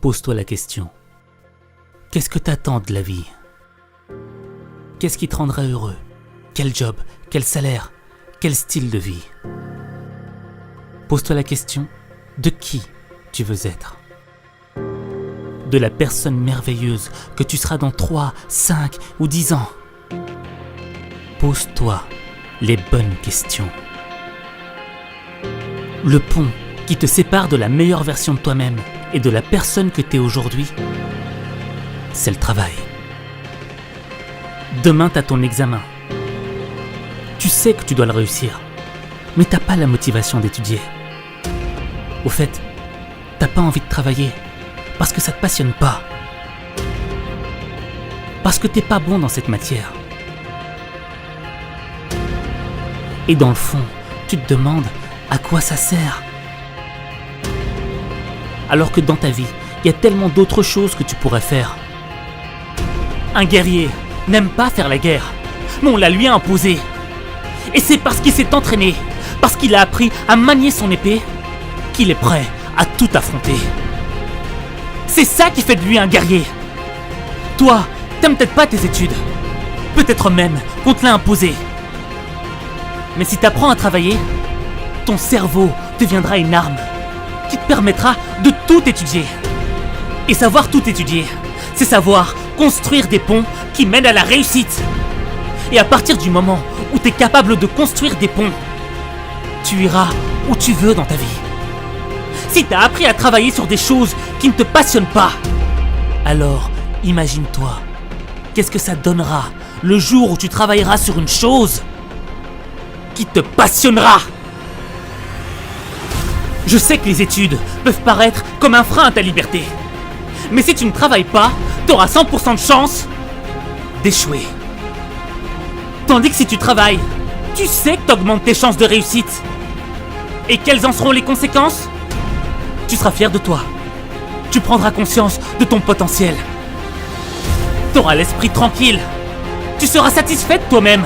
Pose-toi la question. Qu'est-ce que t'attends de la vie? Qu'est-ce qui te rendra heureux? Quel job? Quel salaire? Quel style de vie? Pose-toi la question de qui tu veux être. De la personne merveilleuse que tu seras dans 3, 5 ou 10 ans. Pose-toi les bonnes questions. Le pont qui te sépare de la meilleure version de toi-même et de la personne que tu es aujourd'hui, c'est le travail. Demain, tu as ton examen. Tu sais que tu dois le réussir, mais t'as pas la motivation d'étudier. Au fait, t'as pas envie de travailler parce que ça te passionne pas. Parce que t'es pas bon dans cette matière. Et dans le fond, tu te demandes à quoi ça sert. Alors que dans ta vie, il y a tellement d'autres choses que tu pourrais faire. Un guerrier n'aime pas faire la guerre, mais on la lui a imposée. Et c'est parce qu'il s'est entraîné, parce qu'il a appris à manier son épée, qu'il est prêt à tout affronter. C'est ça qui fait de lui un guerrier. Toi, t'aimes peut-être pas tes études. Peut-être même qu'on te l'a imposé. Mais si t'apprends à travailler, ton cerveau deviendra une arme qui te permettra de tout étudier. Et savoir tout étudier, c'est savoir construire des ponts qui mènent à la réussite. Et à partir du moment où tu es capable de construire des ponts, tu iras où tu veux dans ta vie. Si tu as appris à travailler sur des choses qui ne te passionnent pas, alors imagine-toi, qu'est-ce que ça donnera le jour où tu travailleras sur une chose qui te passionnera. Je sais que les études peuvent paraître comme un frein à ta liberté. Mais si tu ne travailles pas, tu auras 100% de chance d'échouer. Tandis que si tu travailles, tu sais que tu augmentes tes chances de réussite. Et quelles en seront les conséquences? Tu seras fier de toi. Tu prendras conscience de ton potentiel. Tu auras l'esprit tranquille. Tu seras satisfait de toi-même.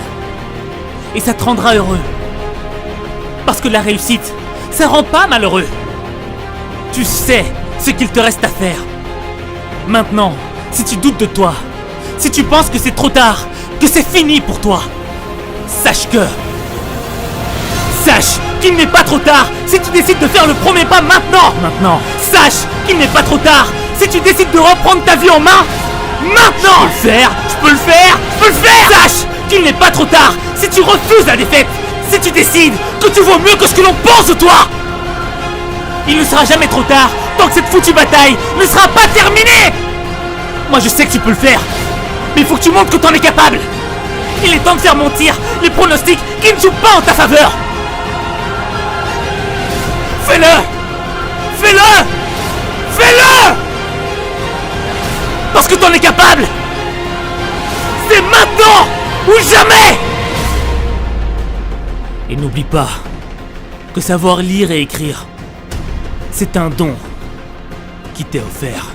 Et ça te rendra heureux. Parce que la réussite, ça rend pas malheureux. Tu sais ce qu'il te reste à faire. Maintenant, si tu doutes de toi, si tu penses que c'est trop tard, que c'est fini pour toi, sache qu'il n'est pas trop tard si tu décides de faire le premier pas maintenant. Sache qu'il n'est pas trop tard si tu décides de reprendre ta vie en main maintenant. Je peux le faire. Sache qu'il n'est pas trop tard si tu refuses la défaite, si tu décides que tu vaux mieux que ce que l'on pense de toi. Il ne sera jamais trop tard tant que cette foutue bataille ne sera pas terminée. Moi je sais que tu peux le faire, mais il faut que tu montres que t'en es capable. Il est temps de faire mentir les pronostics qui ne jouent pas en ta faveur. Fais-le Parce que t'en es capable. C'est maintenant ou jamais. Et n'oublie pas que savoir lire et écrire, c'est un don qui t'est offert.